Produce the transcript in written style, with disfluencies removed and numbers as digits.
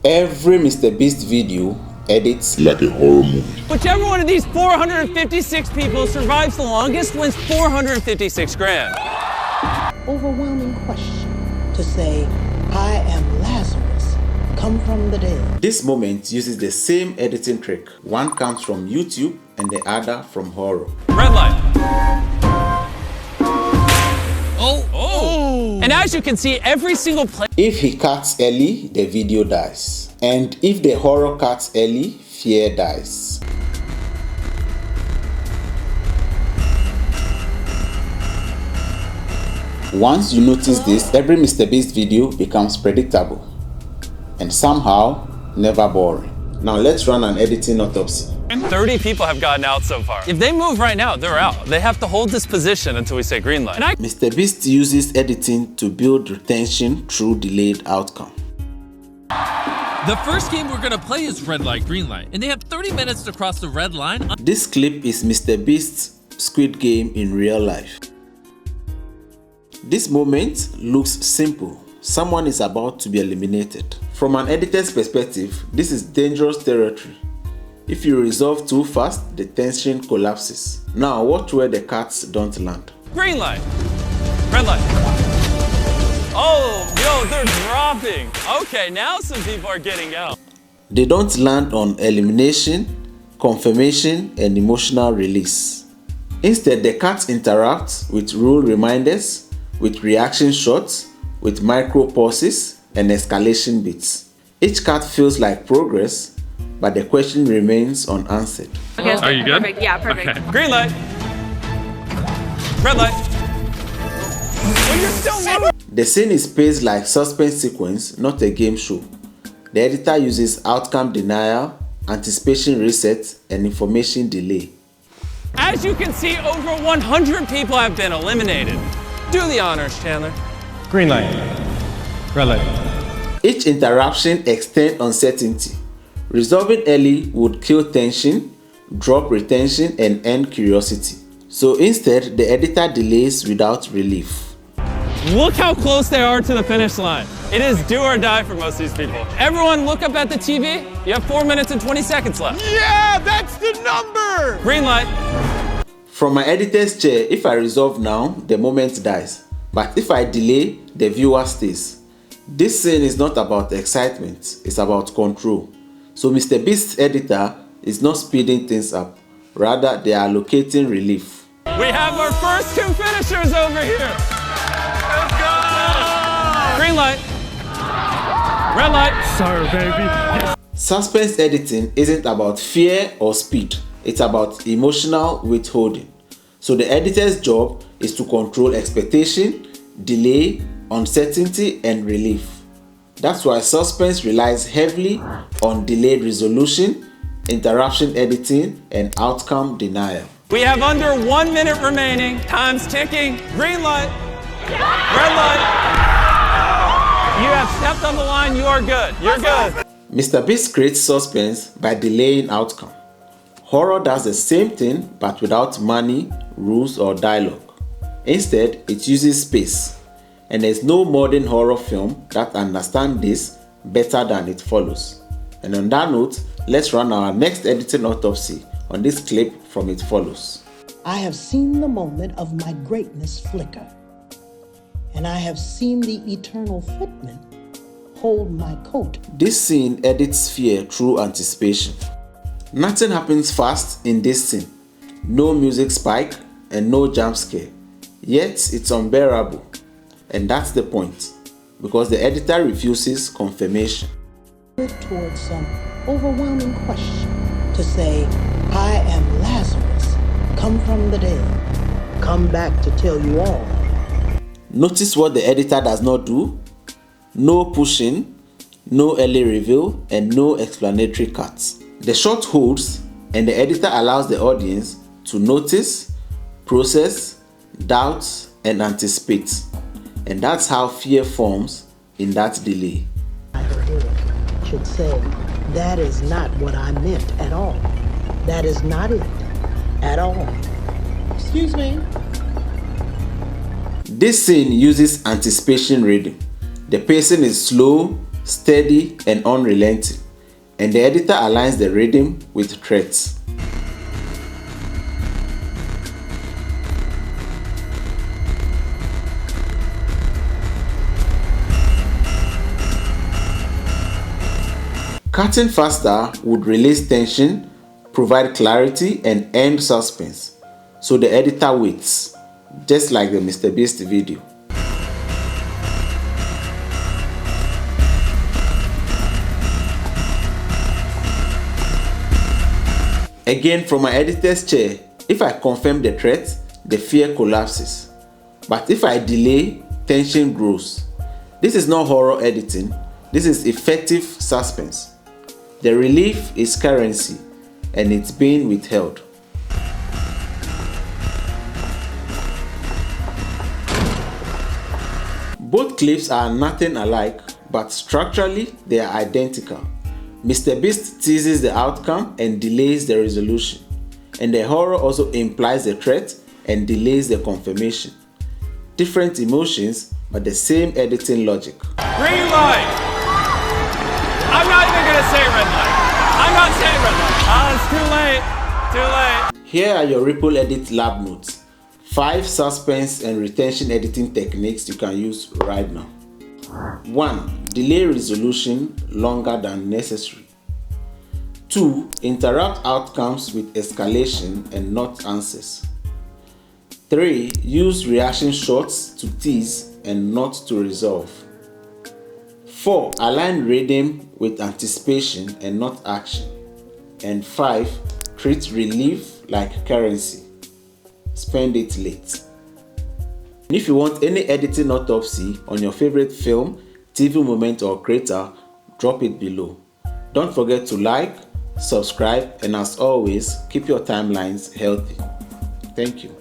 Every MrBeast video edits like a horror movie. Whichever one of these 456 people survives the longest wins 456 grand. Overwhelming question to say, I am Lazarus, come from the dead. This moment uses the same editing trick. One comes from YouTube and the other from horror. Red light. Oh! And as you can see, every single play. If he cuts early, the video dies. And if the horror cuts early, fear dies. Once you notice this, every MrBeast video becomes predictable and somehow never boring. Now let's run an editing autopsy. 30 people have gotten out so far. If they move right now, they're out. They have to hold this position until we say green light. MrBeast uses editing to build retention through delayed outcome. The first game we're gonna play is red light, green light, and they have 30 minutes to cross the red line. This clip is MrBeast's Squid Game in real life. This moment looks simple. Someone is about to be eliminated. From an editor's perspective, this is dangerous territory. If you resolve too fast, the tension collapses. Now watch where the cuts don't land. Green light. Red light. Oh, yo, they're dropping. Okay, now some people are getting out. They don't land on elimination, confirmation, and emotional release. Instead, the cuts interact with rule reminders, with reaction shots, with micro pauses, and escalation bits. Each cut feels like progress, but the question remains unanswered. Okay, are you good? Perfect. Yeah, perfect. Okay. Green light. Red light. Well, you're still moving. The scene is paced like suspense sequence, not a game show. The editor uses outcome denial, anticipation reset, and information delay. As you can see, over 100 people have been eliminated. Do the honors, Chandler. Green light. Red light. Each interruption extends uncertainty. Resolving early would kill tension, drop retention, and end curiosity. So instead, the editor delays without relief. Look how close they are to the finish line. It is do or die for most of these people. Everyone look up at the TV. You have 4 minutes and 20 seconds left. Yeah, that's the number! Green light. From my editor's chair, if I resolve now, the moment dies. But if I delay, the viewer stays. This scene is not about excitement, it's about control. So MrBeast's editor is not speeding things up. Rather, they are allocating relief. We have our first 2 finishers over here. Let's go! Green light. Red light. Sorry, baby. Suspense editing isn't about fear or speed. It's about emotional withholding. So the editor's job is to control expectation, delay, uncertainty, and relief. That's why suspense relies heavily on delayed resolution, interruption editing, and outcome denial. We have under 1 minute remaining. Time's ticking. Green light. Red light. You have stepped on the line. You are good. You're good. MrBeast creates suspense by delaying outcome. Horror does the same thing but without money, rules, or dialogue. Instead, it uses space. And there's no modern horror film that understands this better than it follows. And on that note, let's run our next editing autopsy on this clip from It Follows. I have seen the moment of my greatness flicker, and I have seen the eternal footman hold my coat. This scene edits fear through anticipation. Nothing happens fast in this scene. No music spike and no jump scare. Yet it's unbearable. And that's the point, because the editor refuses confirmation. Towards some overwhelming question to say, I am Lazarus, come from the dead, come back to tell you all. Notice what the editor does not do. No pushing, no early reveal, and no explanatory cuts. The shot holds, and the editor allows the audience to notice, process, doubt, and anticipate. And that's how fear forms in that delay. I should say, that is not what I meant at all. That is not it at all. Excuse me. This scene uses anticipation reading. The pacing is slow, steady, and unrelenting, and the editor aligns the rhythm with threats. Cutting faster would release tension, provide clarity, and end suspense, so the editor waits, just like the MrBeast video. Again, from my editor's chair, if I confirm the threat, the fear collapses. But if I delay, tension grows. This is not horror editing, this is effective suspense. The relief is currency, and it's being withheld. Both clips are nothing alike, but structurally they are identical. MrBeast teases the outcome and delays the resolution, and the horror also implies the threat and delays the confirmation. Different emotions, but the same editing logic. Green light! I'm not even gonna say red light. I'm not saying red light. It's too late. Too late. Here are your Ripple Edit lab notes. 5 suspense and retention editing techniques you can use right now. 1. Delay resolution longer than necessary. 2. Interrupt outcomes with escalation and not answers. 3. Use reaction shots to tease and not to resolve. 4. Align rhythm with anticipation and not action. And 5. Treat relief like currency. Spend it late. And if you want any editing autopsy on your favorite film, TV moment or creator, drop it below. Don't forget to like, subscribe, and as always, keep your timelines healthy. Thank you.